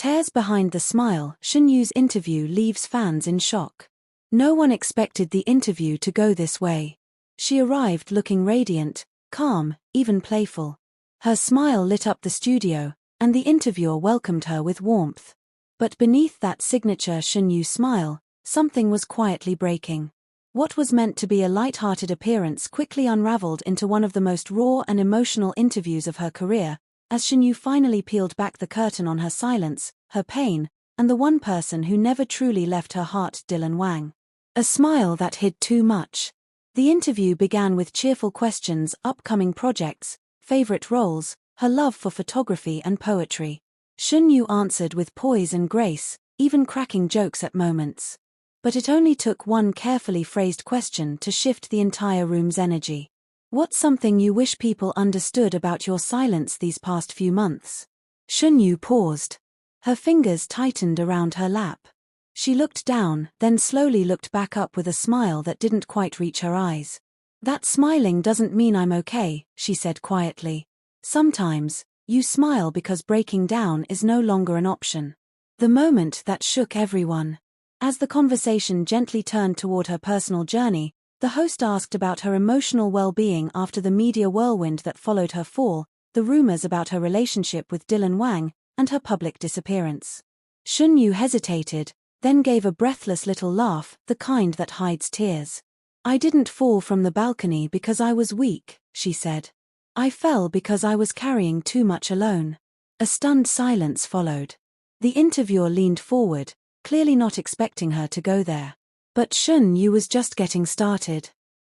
Tears behind the smile. Shen Yue'S interview leaves fans in shock. No one expected the interview to go this way. She arrived looking radiant, calm, even playful. Her smile lit up the studio, and the interviewer welcomed her with warmth. But beneath that signature Shen Yue smile, something was quietly breaking. What was meant to be a light-hearted appearance quickly unraveled into one of the most raw and emotional interviews of her career, as Shen Yue finally peeled back the curtain on her silence, her pain, and the one person who never truly left her heart, Dylan Wang. A smile that hid too much. The interview began with cheerful questions: upcoming projects, favorite roles, her love for photography and poetry. Shen Yue answered with poise and grace, even cracking jokes at moments. But it only took one carefully phrased question to shift the entire room's energy. What's something you wish people understood about your silence these past few months? Shen Yue paused. Her fingers tightened around her lap. She looked down, then slowly looked back up with a smile that didn't quite reach her eyes. That smiling doesn't mean I'm okay, she said quietly. Sometimes, you smile because breaking down is no longer an option. The moment that shook everyone. As the conversation gently turned toward her personal journey, the host asked about her emotional well-being after the media whirlwind that followed her fall, the rumors about her relationship with Dylan Wang, and her public disappearance. Shen Yue hesitated, then gave a breathless little laugh, the kind that hides tears. I didn't fall from the balcony because I was weak, she said. I fell because I was carrying too much alone. A stunned silence followed. The interviewer leaned forward, clearly not expecting her to go there. But Shen Yue was just getting started.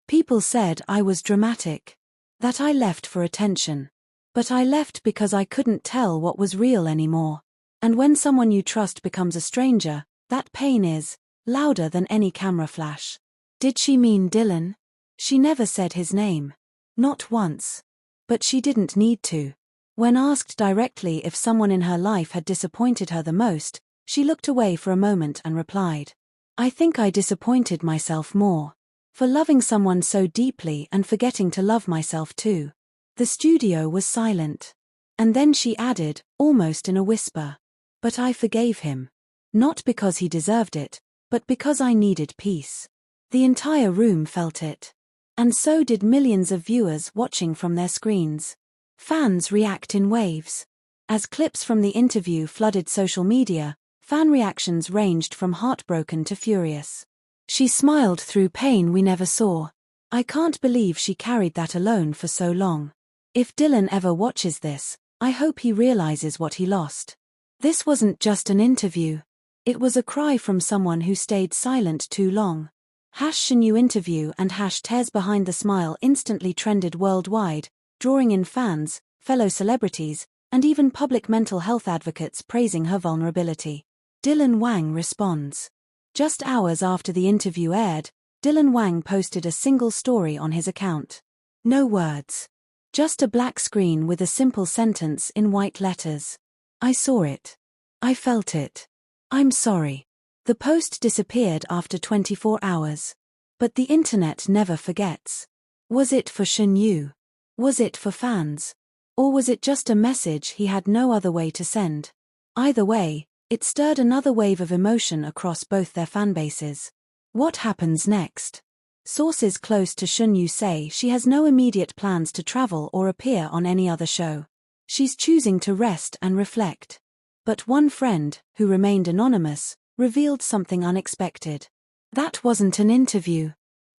People said I was dramatic. That I left for attention. But I left because I couldn't tell what was real anymore. And when someone you trust becomes a stranger, that pain is louder than any camera flash. Did she mean Dylan? She never said his name. Not once. But she didn't need to. When asked directly if someone in her life had disappointed her the most, she looked away for a moment and replied, I think I disappointed myself more. For loving someone so deeply and forgetting to love myself too. The studio was silent. And then she added, almost in a whisper, but I forgave him. Not because he deserved it, but because I needed peace. The entire room felt it. And so did millions of viewers watching from their screens. Fans react in waves. As clips from the interview flooded social media, fan reactions ranged from heartbroken to furious. She smiled through pain we never saw. I can't believe she carried that alone for so long. If Dylan ever watches this, I hope he realizes what he lost. This wasn't just an interview. It was a cry from someone who stayed silent too long. Shen Yue interview and #tears behind the smile instantly trended worldwide, drawing in fans, fellow celebrities, and even public mental health advocates praising her vulnerability. Dylan Wang responds. Just hours after the interview aired, Dylan Wang posted a single story on his account. No words. Just a black screen with a simple sentence in white letters. I saw it. I felt it. I'm sorry. The post disappeared after 24 hours. But the internet never forgets. Was it for Shen Yue? Was it for fans? Or was it just a message he had no other way to send? Either way, it stirred another wave of emotion across both their fanbases. What happens next? Sources close to Shen Yue say she has no immediate plans to travel or appear on any other show. She's choosing to rest and reflect. But one friend, who remained anonymous, revealed something unexpected. That wasn't an interview.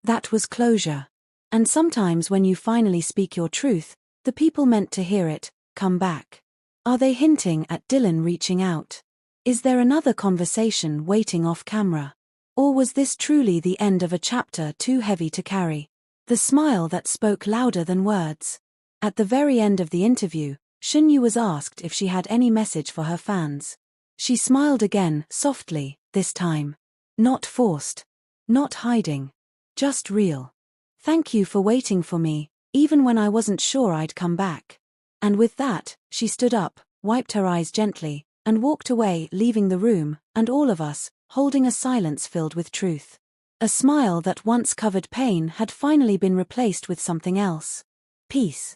That was closure. And sometimes when you finally speak your truth, the people meant to hear it come back. Are they hinting at Dylan reaching out? Is there another conversation waiting off camera? Or was this truly the end of a chapter too heavy to carry? The smile that spoke louder than words. At the very end of the interview, Shen Yue was asked if she had any message for her fans. She smiled again, softly, this time. Not forced. Not hiding. Just real. Thank you for waiting for me, even when I wasn't sure I'd come back. And with that, she stood up, wiped her eyes gently, and walked away, leaving the room, and all of us, holding a silence filled with truth. A smile that once covered pain had finally been replaced with something else. Peace.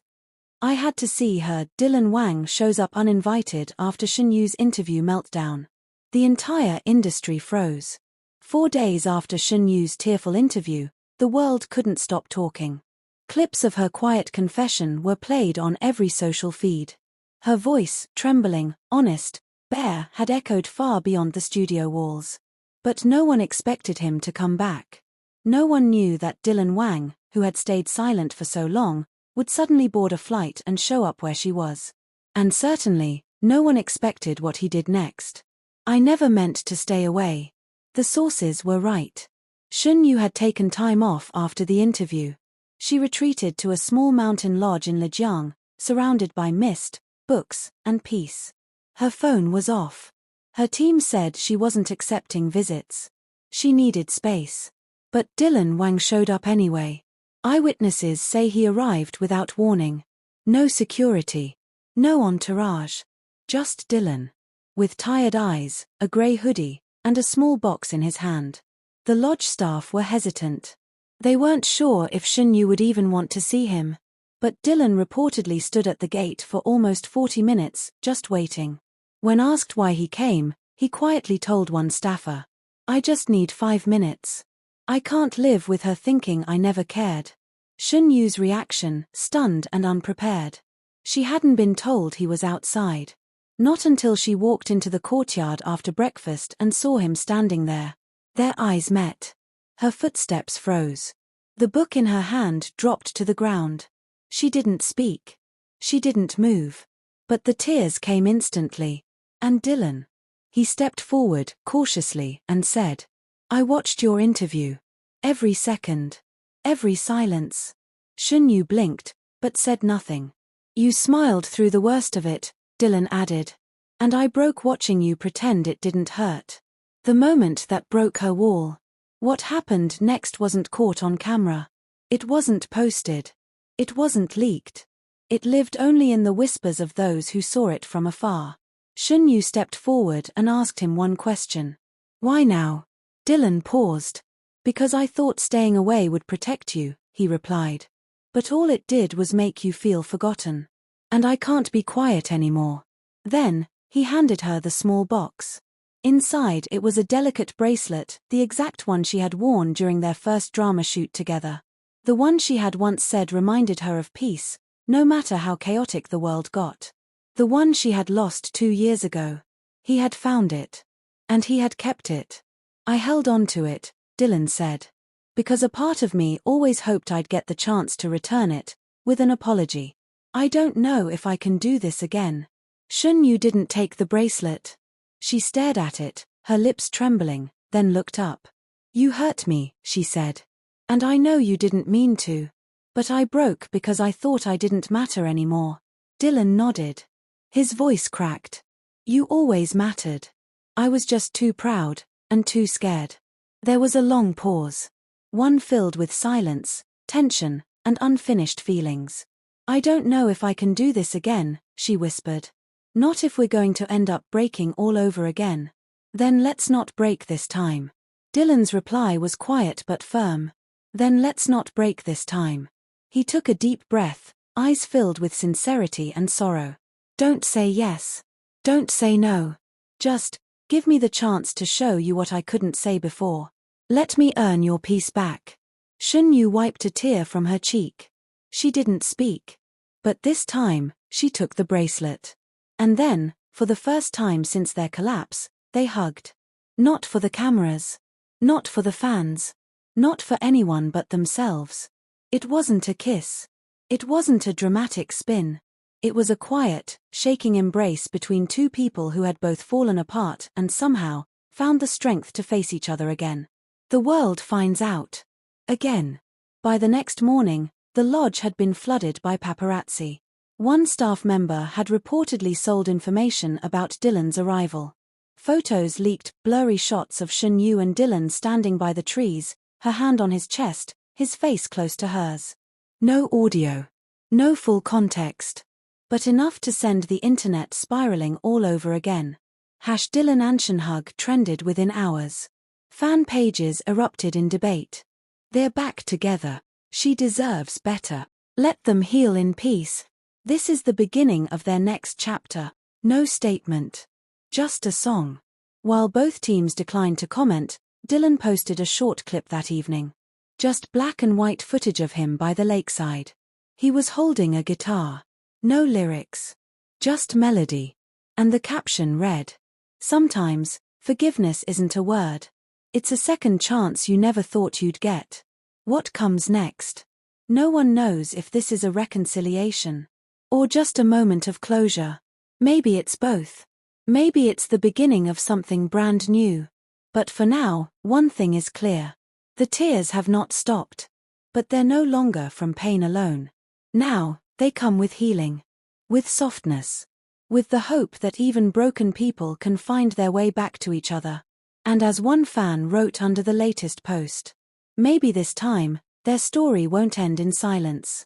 I had to see her. Dylan Wang shows up uninvited after Shen Yue's interview meltdown. The entire industry froze. 4 days after Shen Yue's tearful interview, the world couldn't stop talking. Clips of her quiet confession were played on every social feed. Her voice, trembling, honest, bare, had echoed far beyond the studio walls. But no one expected him to come back. No one knew that Dylan Wang, who had stayed silent for so long, would suddenly board a flight and show up where she was. And certainly, no one expected what he did next. I never meant to stay away. The sources were right. Shen Yue had taken time off after the interview. She retreated to a small mountain lodge in Lijiang, surrounded by mist, books, and peace. Her phone was off. Her team said she wasn't accepting visits. She needed space. But Dylan Wang showed up anyway. Eyewitnesses say he arrived without warning. No security. No entourage. Just Dylan. With tired eyes, a grey hoodie, and a small box in his hand. The lodge staff were hesitant. They weren't sure if Shen Yue would even want to see him. But Dylan reportedly stood at the gate for almost 40 minutes, just waiting. When asked why he came, he quietly told one staffer, "I just need 5 minutes. I can't live with her thinking I never cared." Shen Yue's reaction, stunned and unprepared. She hadn't been told he was outside. Not until she walked into the courtyard after breakfast and saw him standing there. Their eyes met. Her footsteps froze. The book in her hand dropped to the ground. She didn't speak. She didn't move. But the tears came instantly. And Dylan. He stepped forward, cautiously, and said, "I watched your interview. Every second. Every silence." Shen Yue blinked, but said nothing. "You smiled through the worst of it," Dylan added. "And I broke watching you pretend it didn't hurt." The moment that broke her wall. What happened next wasn't caught on camera. It wasn't posted. It wasn't leaked. It lived only in the whispers of those who saw it from afar. Shen Yue stepped forward and asked him one question. "Why now?" Dylan paused. "Because I thought staying away would protect you," he replied. "But all it did was make you feel forgotten. And I can't be quiet anymore." Then, he handed her the small box. Inside it was a delicate bracelet, the exact one she had worn during their first drama shoot together. The one she had once said reminded her of peace, no matter how chaotic the world got. The one she had lost 2 years ago. He had found it. And he had kept it. "I held on to it," Dylan said. "Because a part of me always hoped I'd get the chance to return it, with an apology. I don't know if I can do this again." Shen Yue didn't take the bracelet. She stared at it, her lips trembling, then looked up. "You hurt me," she said. "And I know you didn't mean to. But I broke because I thought I didn't matter anymore." Dylan nodded. His voice cracked. "You always mattered. I was just too proud, and too scared." There was a long pause. One filled with silence, tension, and unfinished feelings. "I don't know if I can do this again," she whispered. "Not if we're going to end up breaking all over again." "Then let's not break this time." Dylan's reply was quiet but firm. "Then let's not break this time." He took a deep breath, eyes filled with sincerity and sorrow. "Don't say yes. Don't say no. Just, give me the chance to show you what I couldn't say before. Let me earn your peace back." Shen Yue wiped a tear from her cheek. She didn't speak. But this time, she took the bracelet. And then, for the first time since their collapse, they hugged. Not for the cameras. Not for the fans. Not for anyone but themselves. It wasn't a kiss. It wasn't a dramatic spin. It was a quiet, shaking embrace between two people who had both fallen apart and somehow found the strength to face each other again. The world finds out. Again. By the next morning, the lodge had been flooded by paparazzi. One staff member had reportedly sold information about Dylan's arrival. Photos leaked blurry shots of Shen Yue and Dylan standing by the trees, her hand on his chest, his face close to hers. No audio. No full context. But enough to send the internet spiraling all over again. #Dylan Anshan hug trended within hours. Fan pages erupted in debate. "They're back together. She deserves better. Let them heal in peace." This is the beginning of their next chapter. No statement. Just a song. While both teams declined to comment, Dylan posted a short clip that evening. Just black and white footage of him by the lakeside. He was holding a guitar. No lyrics. Just melody. And the caption read, "Sometimes, forgiveness isn't a word. It's a second chance you never thought you'd get." What comes next? No one knows if this is a reconciliation. Or just a moment of closure. Maybe it's both. Maybe it's the beginning of something brand new. But for now, one thing is clear. The tears have not stopped. But they're no longer from pain alone. Now, they come with healing. With softness. With the hope that even broken people can find their way back to each other. And as one fan wrote under the latest post, maybe this time, their story won't end in silence.